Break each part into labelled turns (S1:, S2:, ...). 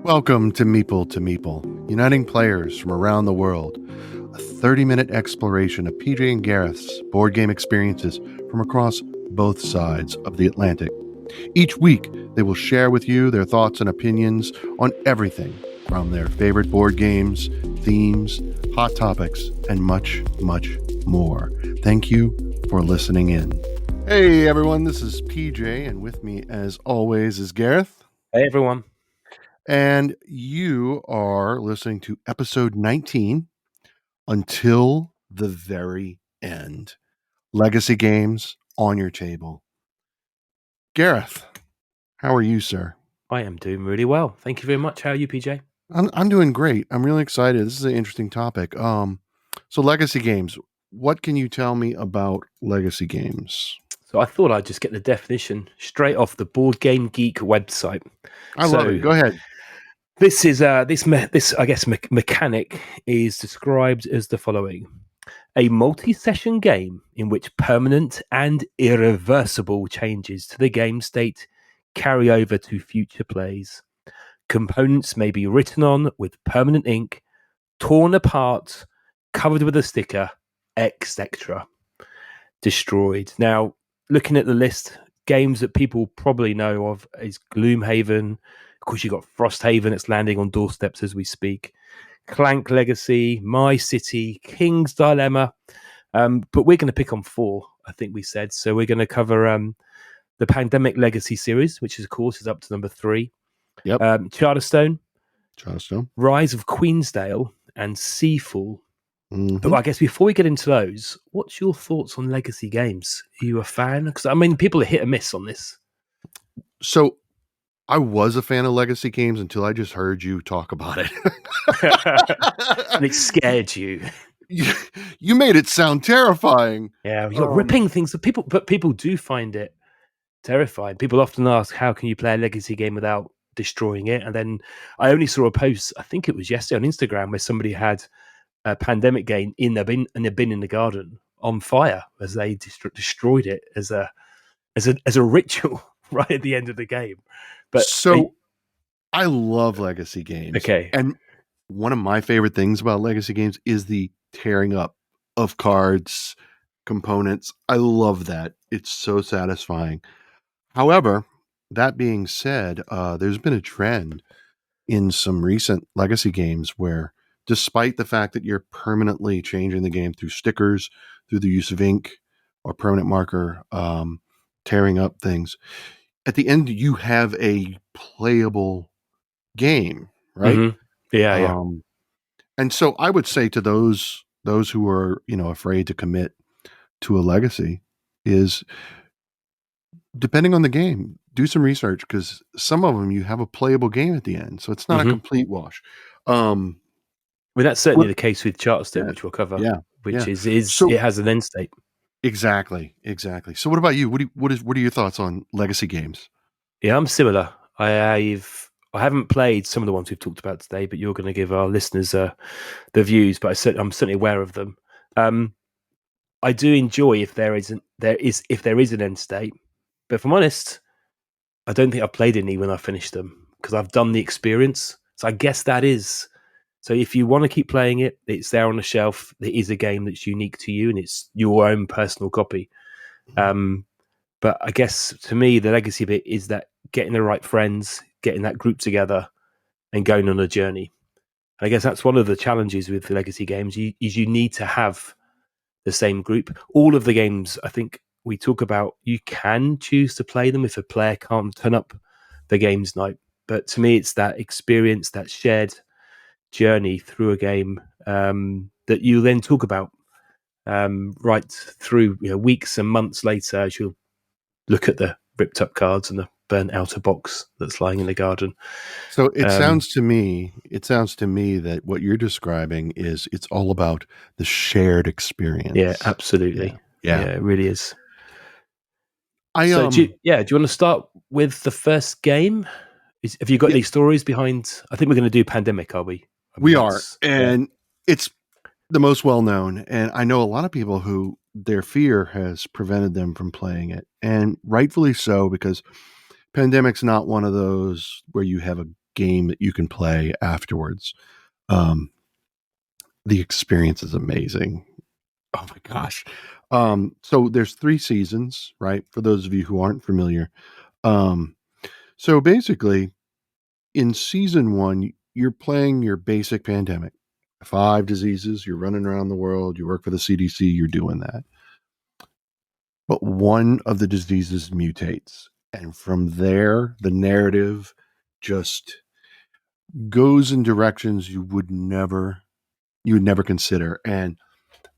S1: Welcome to Meeple, uniting players from around the world. A 30-minute exploration of PJ and Gareth's board game experiences from across both sides of the Atlantic. Each week, they will share with you their thoughts and opinions on everything from their favorite board games, themes, hot topics, and much, much more. Thank you for listening in. Hey everyone, this is PJ, and with me as always is Gareth.
S2: Hey everyone.
S1: And you are listening to episode 19, Until the Very End. Legacy games on your table. Gareth, how are you, sir?
S2: I am doing really well. Thank you very much. How are you, PJ?
S1: I'm doing great. I'm really excited. This is an interesting topic. So legacy games. What can you tell me about legacy games?
S2: So I thought I'd just get the definition straight off the Board Game Geek website.
S1: I love it. Go ahead.
S2: This is mechanic is described as the following: a multi-session game in which permanent and irreversible changes to the game state carry over to future plays. Components may be written on with permanent ink, torn apart, covered with a sticker, etc. Destroyed. Now, looking at the list, games that people probably know of is Gloomhaven. Of course, you've got Frosthaven. It's landing on doorsteps as we speak. Clank Legacy, My City, King's Dilemma. But we're going to pick on 4, I think we said. So we're going to cover the Pandemic Legacy series, which is, of course, is up to number 3.
S1: Yep.
S2: Charterstone. Rise of Queensdale and Seafall. Mm-hmm. But I guess before we get into those, what's your thoughts on legacy games? Are you a fan? Because, I mean, people are hit and miss on this.
S1: So I was a fan of legacy games until I just heard you talk about it.
S2: And it scared you.
S1: You made it sound terrifying.
S2: Yeah, you're ripping things. But people do find it terrifying. People often ask, how can you play a legacy game without destroying it? And then I only saw a post, I think it was yesterday on Instagram, where somebody had a pandemic game in their bin in the garden on fire as they destroyed it as a ritual right at the end of the game. But
S1: I love legacy games.
S2: Okay.
S1: And one of my favorite things about legacy games is the tearing up of cards, components. I love that. It's so satisfying. However, that being said, there's been a trend in some recent legacy games where, despite the fact that you're permanently changing the game through stickers, through the use of ink or permanent marker, tearing up things, at the end you have a playable game, right?
S2: Mm-hmm. Yeah.
S1: And so I would say to those who are, afraid to commit to a legacy is, depending on the game, do some research, because some of them you have a playable game at the end, so it's not a complete wash.
S2: Well, that's certainly the case with Charterstone, which we'll cover. Yeah, is so, it has an end state.
S1: Exactly. So, what about you? What are your thoughts on legacy games?
S2: Yeah, I'm similar. I haven't played some of the ones we've talked about today, but you're going to give our listeners the views. But I'm certainly aware of them. I do enjoy if there is an end state, but if I'm honest, I don't think I've played any when I finished them, because I've done the experience. So I guess that is. So if you want to keep playing it, it's there on the shelf. It is a game that's unique to you, and it's your own personal copy. But I guess to me, the legacy bit is that getting the right friends, getting that group together, and going on a journey. And I guess that's one of the challenges with legacy games. You need to have the same group. All of the games, I think we talk about, you can choose to play them if a player can't turn up the games night. But to me, it's that experience, that shared journey through a game that you then talk about right through weeks and months later, as you'll look at the ripped up cards and the burnt outer box that's lying in the garden.
S1: So it sounds to me that what you're describing is, it's all about the shared experience.
S2: Yeah, absolutely. Yeah, it really is. Do you want to start with the first game? Have you got any stories behind? I think we're going to do Pandemic, are we?
S1: We are, and it's the most well-known, and I know a lot of people who their fear has prevented them from playing it, and rightfully so, because Pandemic's not one of those where you have a game that you can play afterwards. The experience is amazing. Oh my gosh. So there's 3 seasons, right? For those of you who aren't familiar. So basically, in season 1, you're playing your basic pandemic. 5 diseases, you're running around the world, you work for the CDC, you're doing that. But one of the diseases mutates. And from there, the narrative just goes in directions you would never consider. And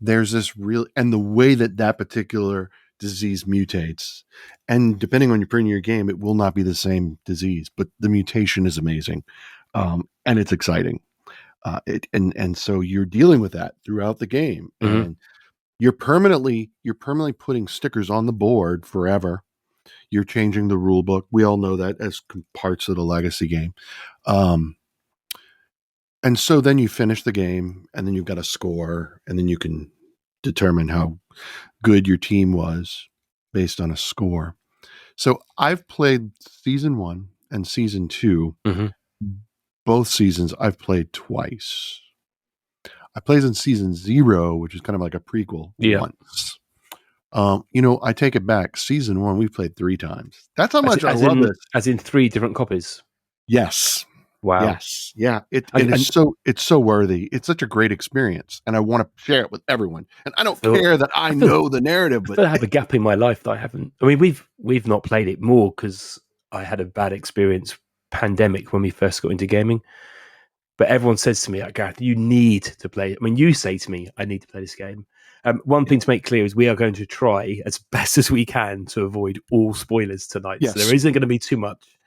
S1: there's this real, and the way that particular disease mutates, and depending on your point in your game, it will not be the same disease, but the mutation is amazing, and it's exciting. And so you're dealing with that throughout the game, and you're permanently putting stickers on the board forever. You're changing the rule book. We all know that as parts of the legacy game. And so then you finish the game, and then you've got a score, and then you can determine how good your team was based on a score. So I've played season 1 and season 2. Both seasons I've played twice. I played in season 0, which is kind of like a prequel, once. I take it back. Season 1 we played 3 times. That's how much I love this.
S2: As in 3 different copies.
S1: Yes.
S2: Wow.
S1: Yes. Yeah. It's so worthy. It's such a great experience, and I want to share it with everyone. And I don't care that I know the narrative, but
S2: I have a gap in my life that I haven't. I mean, we've not played it more because I had a bad experience pandemic when we first got into gaming. But everyone says to me, like, Gareth, you need to play it. I mean, you say to me, I need to play this game. One thing to make clear is we are going to try as best as we can to avoid all spoilers tonight. Yes. So there isn't going to be too much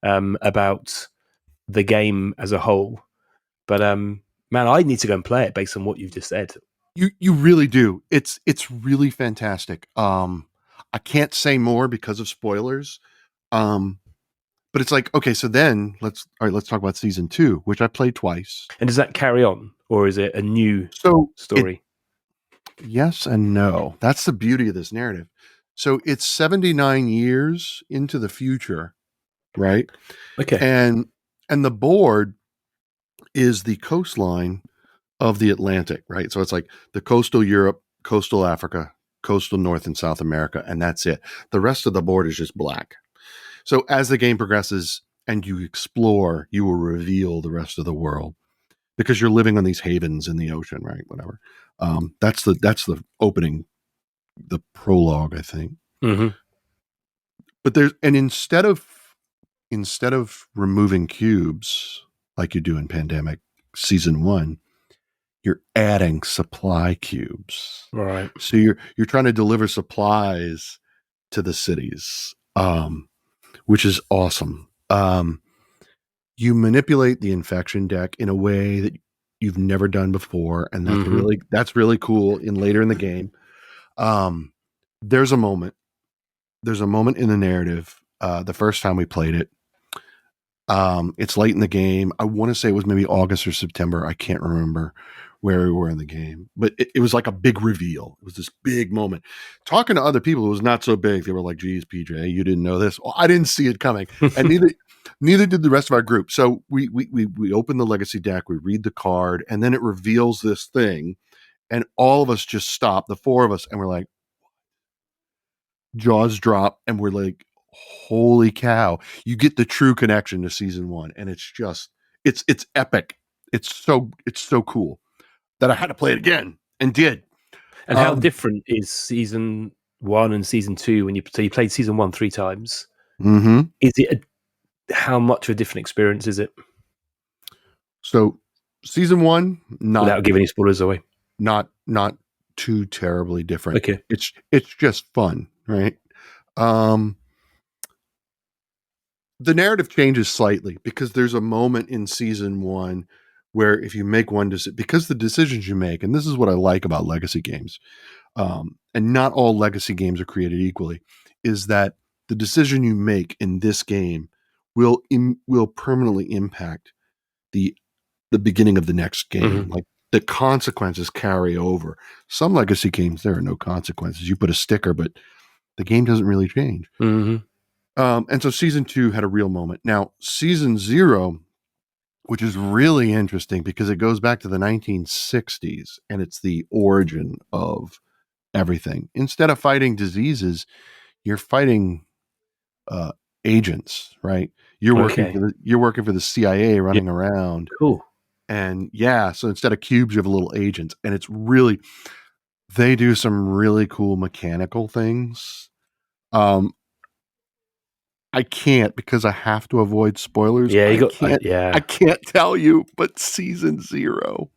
S2: about the game as a whole. But man, I need to go and play it based on what you've just said.
S1: You really do. It's really fantastic. I can't say more because of spoilers. But it's like, okay, so then let's talk about season 2, which I played twice.
S2: And does that carry on, or is it a new story?
S1: Yes and no. That's the beauty of this narrative. So it's 79 years into the future, right?
S2: Okay.
S1: And the board is the coastline of the Atlantic, right? So it's like the coastal Europe, coastal Africa, coastal North and South America, and that's it. The rest of the board is just black. So as the game progresses and you explore, you will reveal the rest of the world because you're living on these havens in the ocean, right? Whatever. That's the opening, the prologue, I think. But instead of removing cubes like you do in Pandemic Season 1, you're adding supply cubes.
S2: Right.
S1: So you're trying to deliver supplies to the cities, which is awesome. You manipulate the infection deck in a way that you've never done before, and that's really cool. Later in the game, there's a moment in the narrative. The first time we played it, it's late in the game. I want to say it was maybe August or September. I can't remember where we were in the game, but it was like a big reveal. It was this big moment. Talking to other people, it was not so big. They were like, geez, PJ, you didn't know this. Well, I didn't see it coming. And neither did the rest of our group. So we open the legacy deck, we read the card, and then it reveals this thing. And all of us just stop, the 4 of us, and we're like, jaws drop, and we're like, holy cow. You get the true connection to season 1. And it's just, it's epic. It's so cool that I had to play it again and did.
S2: And how different is season 1 and season 2 when you played season 1 3 times? Is it how much of a different experience is it?
S1: So season 1, not
S2: without giving any spoilers away,
S1: not too terribly different.
S2: Okay,
S1: it's just fun, right? The narrative changes slightly because there's a moment in season 1 where if you make one decision, because the decisions you make, and this is what I like about legacy games, and not all legacy games are created equally, is that the decision you make in this game will permanently impact the beginning of the next game. Like the consequences carry over. Some legacy games, there are no consequences. You put a sticker, but the game doesn't really change. And so season 2 had a real moment. Now, season 0, which is really interesting because it goes back to the 1960s and it's the origin of everything. Instead of fighting diseases, you're fighting uh, agents, right?
S2: Okay.
S1: You're working for the CIA
S2: Yeah.
S1: running around,
S2: Cool.
S1: and yeah. So instead of cubes, you have little agents, and it's really they do some really cool mechanical things. Um, I can't because I have to avoid spoilers.
S2: Yeah, you
S1: I
S2: got.
S1: can't. I
S2: Yeah.
S1: can't tell you, but season zero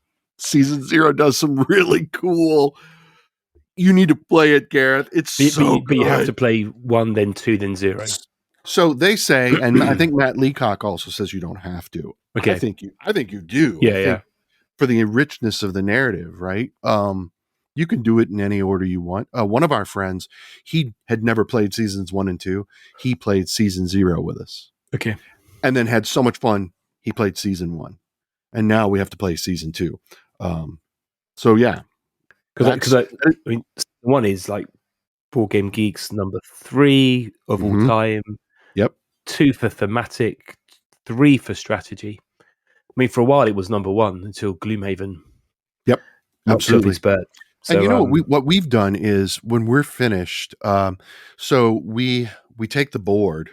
S1: does some really cool. You need to play it, Gareth. It's so
S2: But you have to
S1: good.
S2: play 1, then 2, then 0.
S1: So they say, and I think Matt Leacock also says you don't have to.
S2: Okay.
S1: I think you do. I
S2: Yeah, yeah.
S1: think for the richness of the narrative, right? You can do it in any order you want. One of our friends, he had never played seasons 1 and 2. He played season 0 with us,
S2: Okay.
S1: and then had so much fun. He played season 1, and now we have to play season 2. So yeah,
S2: Because
S1: that's
S2: I mean, one is like Board Game Geeks number 3 of all
S1: mhm.
S2: time,
S1: Yep,
S2: 2 for thematic, 3 for strategy. I mean, for a while it was number 1 until Gloomhaven
S1: yep,
S2: knocked it off its
S1: absolutely.
S2: perch.
S1: And you
S2: So,
S1: know what we've done is when we're finished, so we take the board.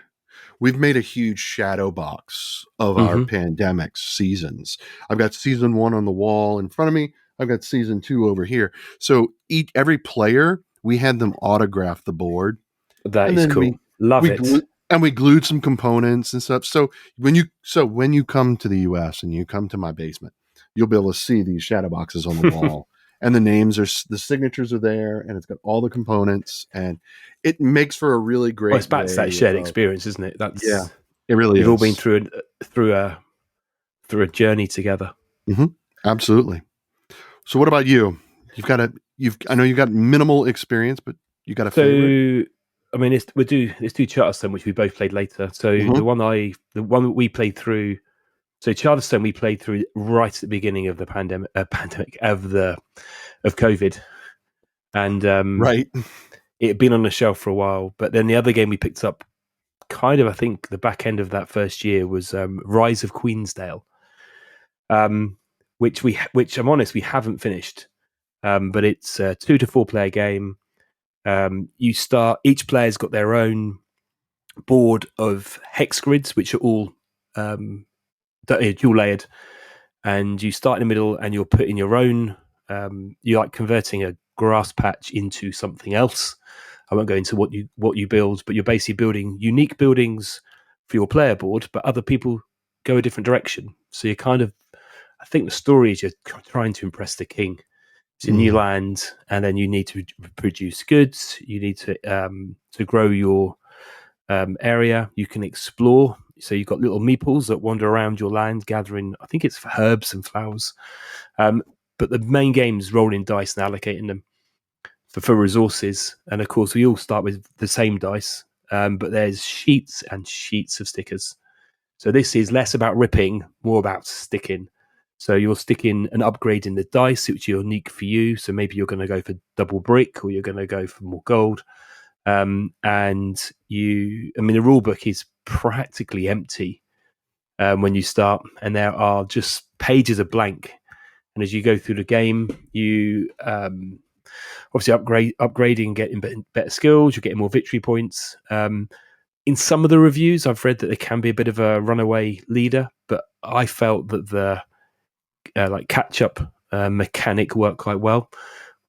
S1: We've made a huge shadow box of our
S2: mhm,
S1: pandemic seasons. I've got season 1 on the wall in front of me. I've got season 2 over here. So every player, we had them autograph the board,
S2: that
S1: and
S2: is
S1: then
S2: cool. Love
S1: we
S2: it.
S1: we glued some components and stuff. So when you come to the US and you come to my basement, you'll be able to see these shadow boxes on the wall, and the names are the signatures are there, and it's got all the components, and it makes for a really
S2: Well, it's
S1: great
S2: back to that
S1: way
S2: shared
S1: of
S2: experience, isn't it?
S1: yeah,
S2: That's
S1: it really
S2: you've all been
S1: is.
S2: through a journey together.
S1: Hmm. Absolutely. So what about you? I know you've got minimal experience, but you got a favorite?
S2: So, I mean, let's do Charterstone, which we both played later. So
S1: Hmm.
S2: the one that we played through. So Charterstone we played through right at the beginning of the pandemic of COVID, and
S1: Right.
S2: it had been on the shelf for a while. But then the other game we picked up, kind of, I think the back end of that first year was Rise of Queensdale, um, which I'm honest we haven't finished, but it's a 2 to 4 player game. You start each player's got their own board of hex grids, which are all dual layered, and you start in the middle, and you're putting your own. You're like converting a grass patch into something else. I won't go into what you build, but you're basically building unique buildings for your player board, but other people go a different direction. So you're kind of, I think the story is you're trying to impress the king. It's a new
S1: Mm.
S2: land, and then you need to produce goods. You need to grow your area. You can explore. So you've got little meeples that wander around your land, gathering. I think it's herbs and flowers. Um, but the main game is rolling dice and allocating them for resources. And of course, we all start with the same dice, but there's sheets and sheets of stickers. So this is less about ripping, more about sticking. So you're sticking and upgrading the dice, which are unique for you. So maybe you're going to go for double brick, or you're going to go for more gold. And the rule book is practically empty when you start, and there are just pages of blank. And as you go through the game, you obviously upgrading, getting better skills. You're getting more victory points. In some of the reviews, I've read that there can be a bit of a runaway leader, but I felt that the like catch up mechanic worked quite well,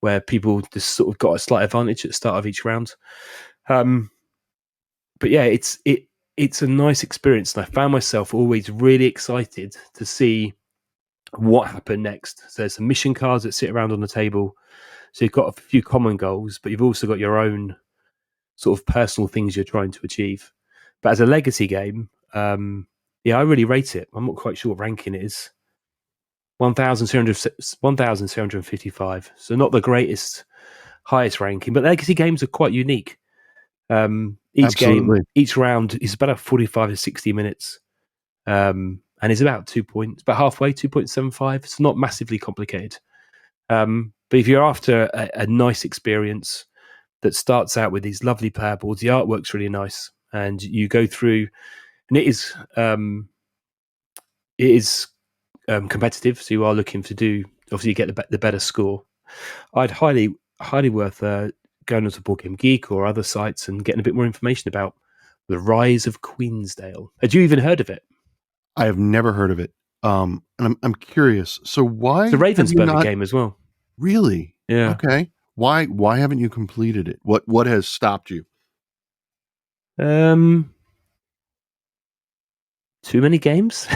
S2: where people just sort of got a slight advantage at the start of each round. Um, but yeah, it's a nice experience, and I found myself always really excited to see what happened next. So there's some mission cards that sit around on the table. So you've got a few common goals, but you've also got your own sort of personal things you're trying to achieve. But as a legacy game, yeah, I really rate it. I'm not quite sure what ranking it is. 1,755. So not the greatest, highest ranking, but legacy games are quite unique.
S1: Absolutely.
S2: Each round is about 45 to 60 minutes. And it's about 2 points, about halfway, 2.75. It's not massively complicated. But if you're after a nice experience that starts out with these lovely player boards, the artwork's really nice, and you go through, and it is competitive, so you are looking to do obviously you get the better score. I'd highly worth going onto Board Game Geek or other sites and getting a bit more information about the rise of Queensdale. Had you even heard of it?
S1: I have never heard of it. And I'm curious. So
S2: It's a
S1: why have you
S2: Ravensburger
S1: not
S2: game as well.
S1: really?
S2: Yeah.
S1: Okay. Why haven't you completed it? What has stopped you?
S2: Um, too many games.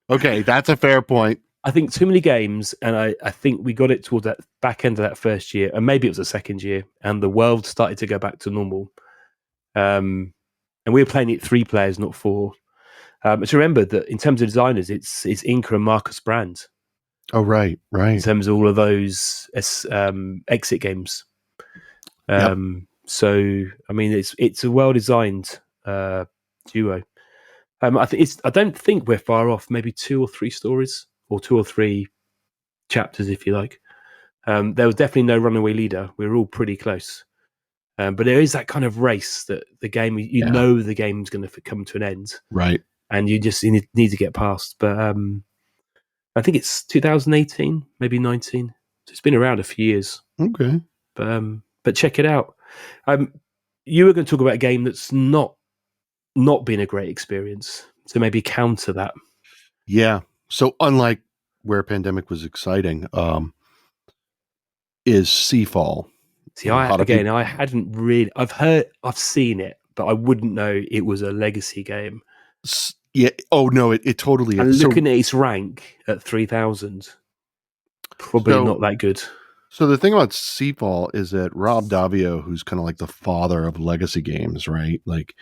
S1: Okay, that's a fair point.
S2: I think too many games, and I think we got it towards that back end of that first year, and maybe it was the second year, and the world started to go back to normal. And we were playing it 3 players, not 4. But remember that in terms of designers, it's Inca and Marcus Brand
S1: Oh, right,
S2: in
S1: right.
S2: terms of all of those exit games.
S1: Yep.
S2: So I mean, it's a well designed duo. I don't think we're far off. Maybe 2 or 3 stories, or 2 or 3 chapters, if you like. There was definitely no runaway leader. We were all pretty close. But there is that kind of race that the game,
S1: Yeah.
S2: the game's going to come to an end,
S1: Right.
S2: and you just need to get past. But I think it's 2018, maybe 19. So it's been around a few years.
S1: Okay.
S2: But check it out. You were going to talk about a game that's not been a great experience, so maybe counter that.
S1: Yeah. So unlike where Pandemic was exciting, is Seafall.
S2: See,
S1: A lot of people.
S2: I hadn't really. I've seen it, but I wouldn't know it was a legacy game.
S1: Yeah. Oh no, it totally
S2: And
S1: is.
S2: looking at its rank at 3,000, probably
S1: So
S2: not that good.
S1: so the thing about Seafall is that Rob Davio, who's kind of like the father of legacy games, right? Like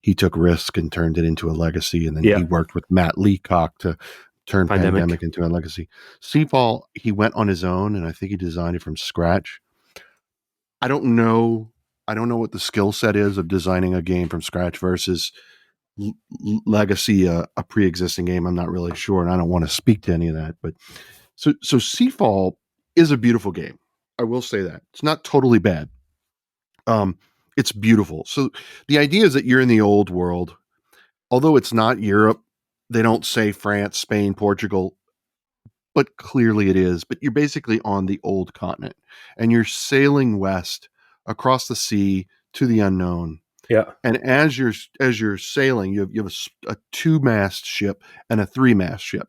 S1: he took Risk and turned it into a legacy, and then
S2: Yeah,
S1: he worked with Matt Leacock to turn
S2: Pandemic.
S1: Pandemic into a legacy. Seafall, he went on his own, and I think he designed it from scratch. I don't know. I don't know what the skill set is of designing a game from scratch versus legacy, a pre-existing game. I'm not really sure, and I don't want to speak to any of that. But so Seafall is a beautiful game. I will say that it's not totally bad. It's beautiful. So the idea is that you're in the old world, although it's not Europe. They don't say France, Spain, Portugal, but clearly it is. But you're basically on the old continent, and you're sailing west across the sea to the unknown.
S2: Yeah,
S1: And as you're sailing, you have a 2-mast ship and a 3-mast ship,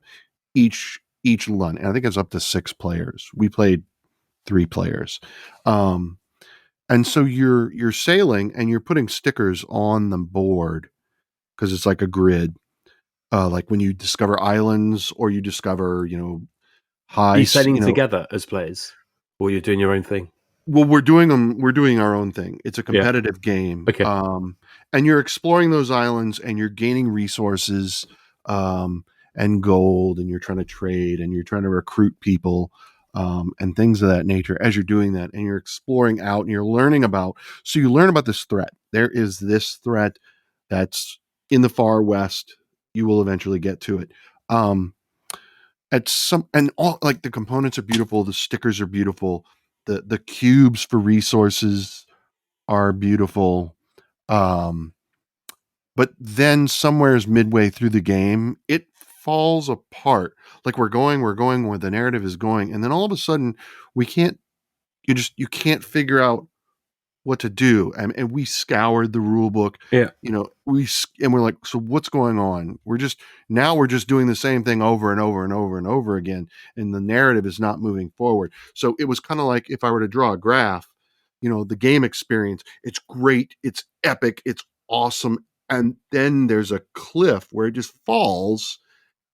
S1: each run. And I think it's up to 6 players. We played 3 players. And so you're sailing and you're putting stickers on the board because it's like a grid. Like when you discover islands or you discover,
S2: are you
S1: high,
S2: sailing together as players, or you're doing your own thing?
S1: well, we're doing them. We're doing our own thing. It's a
S2: Yeah.
S1: competitive game,
S2: Okay.
S1: and you're exploring those islands, and you're gaining resources, and gold, and you're trying to trade, and you're trying to recruit people, and things of that nature. As you're doing that, and you're exploring out, and you're learning about. So you learn about this threat. There is this threat that's in the far west. You will eventually get to it. At some and all like the components are beautiful. The stickers are beautiful, the cubes for resources are beautiful. Um, but then somewhere's midway through the game, it falls apart. Like we're going where the narrative is going, and then all of a sudden we can't you can't figure out what to do. And we scoured the rule book,
S2: Yeah.
S1: and we're like, so what's going on? We're just doing the same thing over and over and over and over again. And the narrative is not moving forward. So it was kind of like if I were to draw a graph, the game experience, it's great. It's epic. It's awesome. And then there's a cliff where it just falls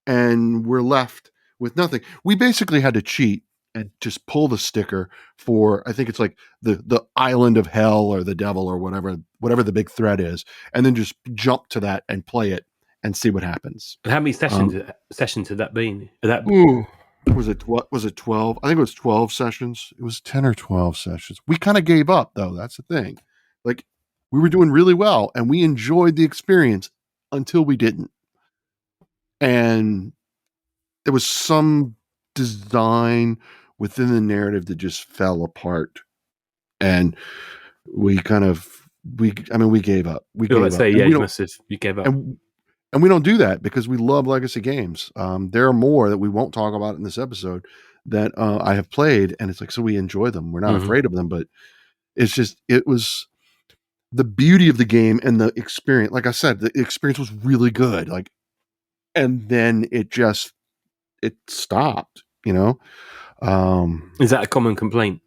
S1: and we're left with nothing. We basically had to cheat and just pull the sticker for I think it's like the island of hell or the devil or whatever the big threat is, and then just jump to that and play it and see what happens.
S2: And how many sessions had that been?
S1: Ooh, was it 12? I think it was 12 sessions. It was 10 or 12 sessions. We kind of gave up though. That's the thing. Like we were doing really well and we enjoyed the experience until we didn't. And there was some design within the narrative that just fell apart, and we kind of we I mean we gave up. We
S2: Well,
S1: gave
S2: let's
S1: up,
S2: say,
S1: and
S2: yeah,
S1: we don't
S2: you gave up.
S1: and And we don't do that because we love legacy games. There are more that we won't talk about in this episode that I have played, and it's like, so we enjoy them. We're not afraid of them, but it was the beauty of the game and the experience. Like I said, the experience was really good. Like, and then it stopped,
S2: Is that a common complaint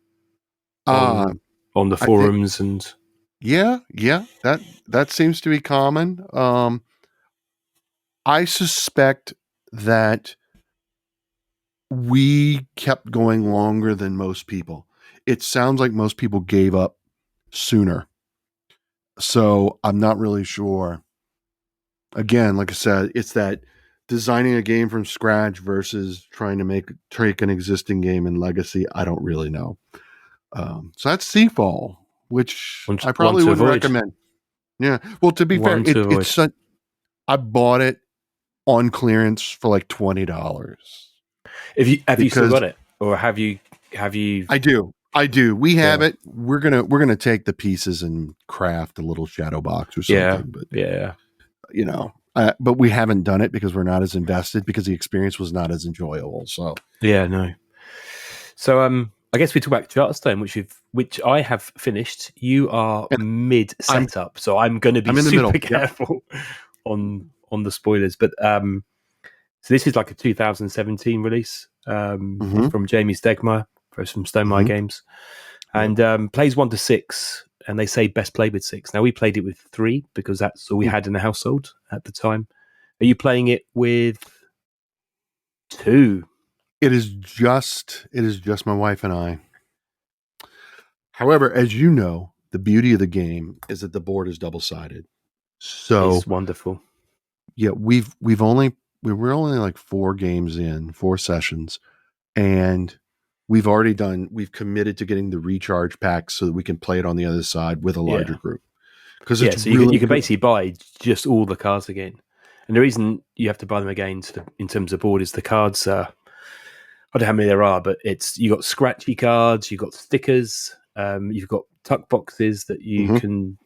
S1: Uh,
S2: on the
S1: I think,
S2: forums and?
S1: yeah, that seems to be common. I suspect that we kept going longer than most people. It sounds like most people gave up sooner. So I'm not really sure. Again, like I said, it's that designing a game from scratch versus trying to take an existing game in legacy. I don't really know. So that's Seafall, which I
S2: One
S1: probably
S2: to
S1: wouldn't
S2: avoid.
S1: recommend. Yeah. Well, to be fair,
S2: One to avoid.
S1: I bought it on clearance for like $20.
S2: Have you still
S1: Because
S2: got it, or have you?
S1: I do. We have
S2: Yeah.
S1: it. We're gonna take the pieces and craft a little shadow box or something. But
S2: Yeah.
S1: but we haven't done it because we're not as invested because the experience was not as enjoyable. So
S2: Yeah. No. So I guess we talk about Charterstone, which I have finished. You are
S1: and
S2: mid
S1: I'm
S2: setup, so I'm going to be
S1: I'm in the
S2: super
S1: middle. Yep.
S2: careful on the spoilers. But so this is like a 2017 release
S1: Mm-hmm.
S2: from Jamie Stegmaier from Stonemaier Games,
S1: Yep.
S2: and plays 1 to 6. And they say best play with 6. Now we played it with 3 because that's all we had in the household at the time. Are you playing it with 2?
S1: It is just my wife and I. However, as you know, the beauty of the game is that the board is double-sided. So
S2: It's wonderful.
S1: yeah, we were only like 4 games in, 4 sessions, and we've committed to getting the recharge pack so that we can play it on the other side with a larger group. Because it's
S2: So
S1: really
S2: you can
S1: good.
S2: basically buy just all the cards again. And the reason you have to buy them again in terms of board is the cards. I don't know how many there are, but you got scratchy cards, you've got stickers, you've got tuck boxes that you can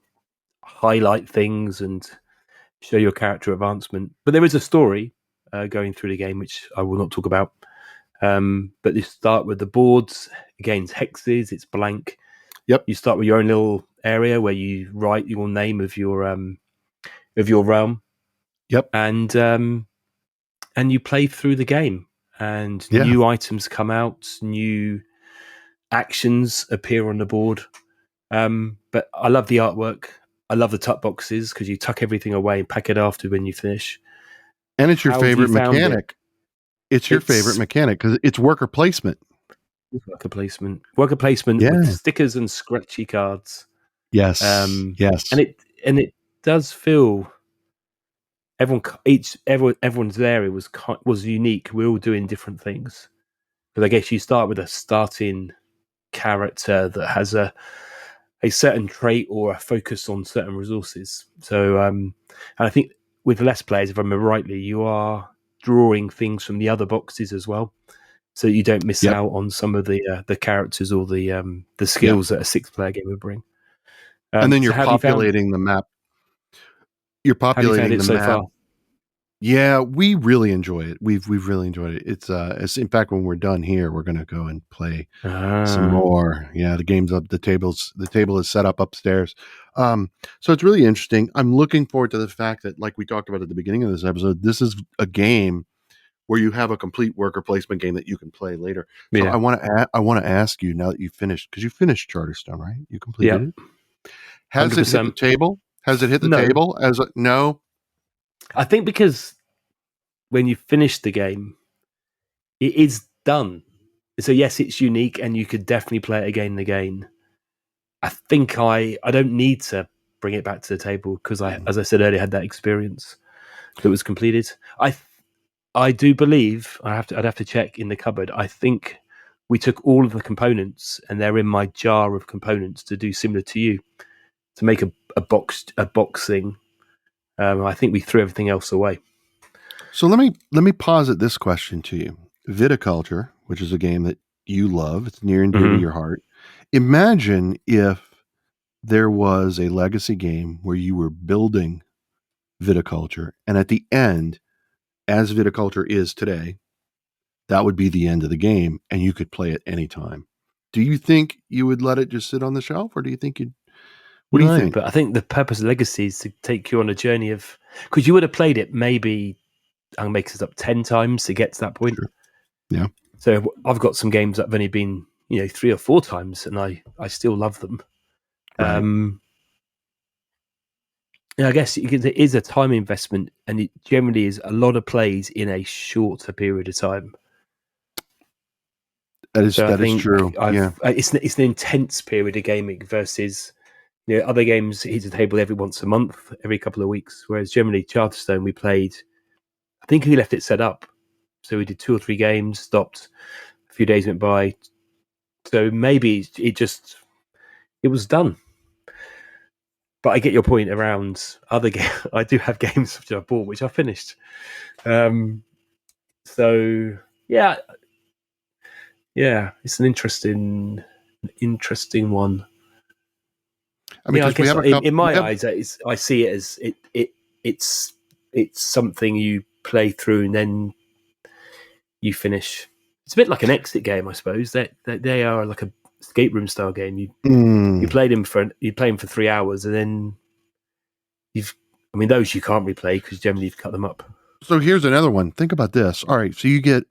S2: highlight things and show your character advancement. But there is a story going through the game, which I will not talk about. But you start with the boards against hexes. It's blank.
S1: Yep.
S2: You start with your own little area where you write your name of your realm.
S1: Yep.
S2: And you play through the game, and new items come out, new actions appear on the board. But I love the artwork. I love the tuck boxes because you tuck everything away and pack it after when you finish.
S1: And it's your favorite mechanic. It's your favorite mechanic because it's worker placement.
S2: Worker placement with stickers and scratchy cards.
S1: Yes. Yes.
S2: And it does feel everyone's area was unique. We're all doing different things. But I guess you start with a starting character that has a certain trait or a focus on certain resources. So and I think with less players, if I remember rightly, you are drawing things from the other boxes as well, so you don't miss out on some of the characters or the skills that a 6-player game would bring.
S1: And then you're populating the map. You're populating the
S2: so
S1: map.
S2: Far?
S1: Yeah, we really enjoy it. We've really enjoyed it. It's in fact when we're done here, we're going to go and play some more. Yeah, the game's up. The table is set up upstairs. So it's really interesting. I'm looking forward to the fact that, like we talked about at the beginning of this episode, this is a game where you have a complete worker placement game that you can play later. So I want to ask you, now that you've finished, because you finished Charterstone, right? You completed it. Has 100%. It hit the table? Has it hit the table? No.
S2: I think because when you finish the game, it is done. So yes, it's unique, and you could definitely play it again and again. I think I don't need to bring it back to the table because as I said earlier, had that experience that was completed. I do believe I'd have to check in the cupboard. I think we took all of the components, and they're in my jar of components to do similar to you, to make a box thing. I think we threw everything else away.
S1: So let me posit this question to you. Viticulture, which is a game that you love, it's near and dear to your heart. Imagine if there was a legacy game where you were building viticulture. And at the end, as viticulture is today, that would be the end of the game, and you could play it anytime. Do you think you would let it just sit on the shelf, or do you think you'd? What do you
S2: No,
S1: think?
S2: but I think the purpose of Legacy is to take you on a journey of, because you would have played it maybe, I'll make this up, 10 times to get to that point.
S1: Sure. Yeah.
S2: So I've got some games that have only been, 3 or 4 times, and I still love them.
S1: Right.
S2: I guess it is a time investment, and it generally is a lot of plays in a shorter period of time.
S1: That is true.
S2: It's an intense period of gaming versus other games hit the table every once a month, every couple of weeks. Whereas generally Charterstone, we played, I think he left it set up. So we did 2 or 3 games, stopped, a few days went by. So maybe it was done. But I get your point around other games. I do have games which I bought, which I finished. So yeah, it's an interesting one.
S1: I mean,
S2: I guess in my
S1: eyes,
S2: I see it as it's something you play through and then you finish. It's a bit like an exit game, I suppose. They are like a escape room style game. You play them for 3 hours, and then those you can't replay because generally you've cut them up.
S1: So here's another one. Think about this. All right, so you get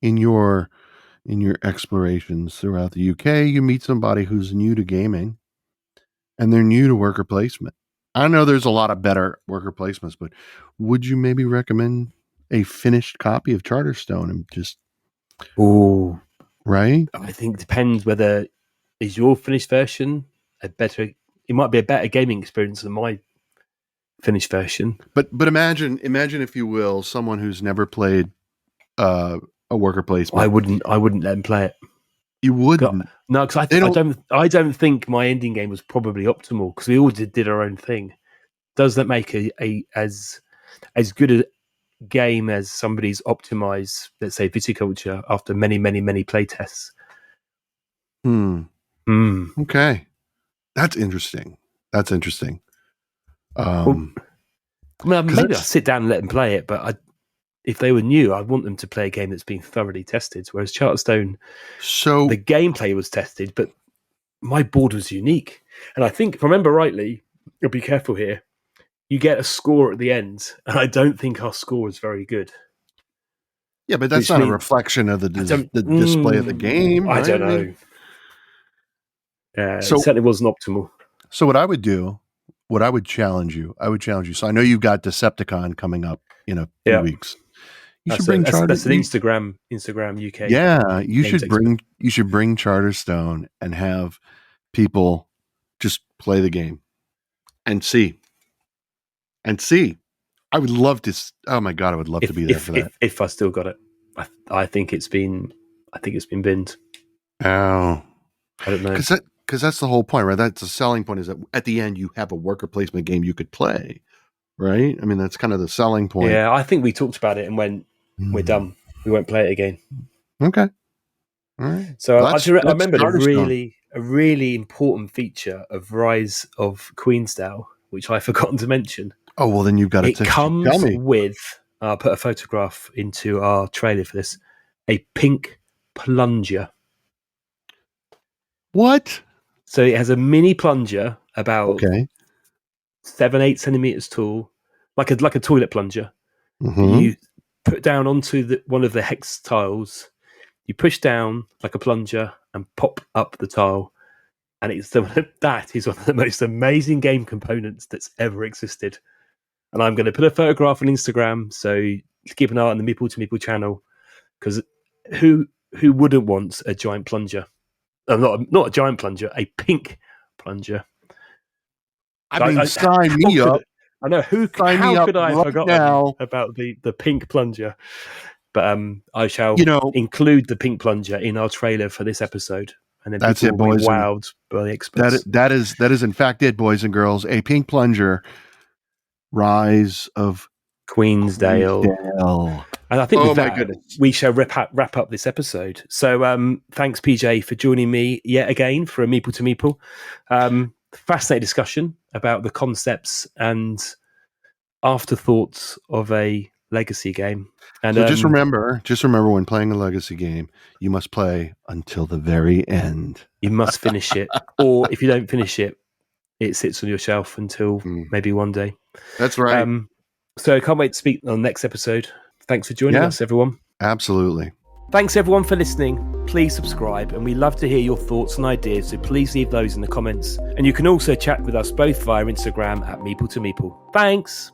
S1: in your explorations throughout the UK, you meet somebody who's new to gaming, and they're new to worker placement. I know there's a lot of better worker placements, but would you maybe recommend a finished copy of Charterstone and just?
S2: Oh,
S1: right.
S2: I think it depends whether is your finished version a better. It might be a better gaming experience than my finished version.
S1: But imagine if you will, someone who's never played a worker placement.
S2: I wouldn't let them play it.
S1: You wouldn't?
S2: No, because I don't think my ending game was probably optimal because we all did our own thing. Does that make a as good a game as somebody's optimized, let's say, viticulture after many play tests?
S1: Okay, that's interesting.
S2: Maybe I'll sit down and let them play it, but if they were new, I'd want them to play a game that's been thoroughly tested. Whereas Charterstone, the gameplay was tested, but my board was unique. And I think, if I remember rightly, I'll be careful here, you get a score at the end, and I don't think our score is very good.
S1: Yeah, but that's not a reflection of the display of the game. Right?
S2: I don't know. It certainly wasn't optimal.
S1: So what I would do, I would challenge you. So I know you've got Decepticon coming up in a few weeks. You should bring
S2: that's an Instagram UK.
S1: Yeah, you should bring Charterstone and have people just play the game and see. I would love to. Oh my god, I would love to be there for that.
S2: If I still got it, I think it's been binned.
S1: Oh,
S2: I don't know.
S1: Because that's the whole point, right? That's the selling point, is that at the end you have a worker placement game you could play, right? I mean, that's kind of the selling point.
S2: Yeah, I think we talked about it and went, we're done. We won't play it again.
S1: Okay. All right.
S2: So I remembered a really important feature of Rise of Queensdale, which I've forgotten to mention.
S1: Oh, well, then you've got to
S2: It comes with, I'll put a photograph into our trailer for this, a pink plunger.
S1: What?
S2: So it has a mini plunger about 7-8 centimeters tall, like a toilet plunger.
S1: Mm-hmm.
S2: You put down onto one of the hex tiles. You push down like a plunger and pop up the tile, and that is one of the most amazing game components that's ever existed. And I'm going to put a photograph on Instagram, so keep an eye on the Meeple to Meeple channel, because who wouldn't want a giant plunger? Not a giant plunger, a pink plunger.
S1: I mean, sign me up.
S2: I know how could I have forgotten about the pink plunger? But I shall include the pink plunger in our trailer for this episode, and then
S1: that's
S2: people will
S1: boys.
S2: Be wowed by the experts.
S1: That is in fact it, boys and girls. A pink plunger. Rise of
S2: Queensdale. And I think with that, we shall wrap up this episode. So thanks, PJ, for joining me yet again for a Meeple to Meeple. Fascinating discussion about the concepts and afterthoughts of a legacy game. And
S1: So just remember when playing a legacy game, you must play until the very end.
S2: You must finish it. Or if you don't finish it, it sits on your shelf until maybe one day.
S1: That's right.
S2: So I can't wait to speak on the next episode. Thanks for joining us, everyone.
S1: Absolutely.
S2: Thanks, everyone, for listening. Please subscribe, and we love to hear your thoughts and ideas, so please leave those in the comments. And you can also chat with us both via Instagram at Meeple to Meeple. Thanks!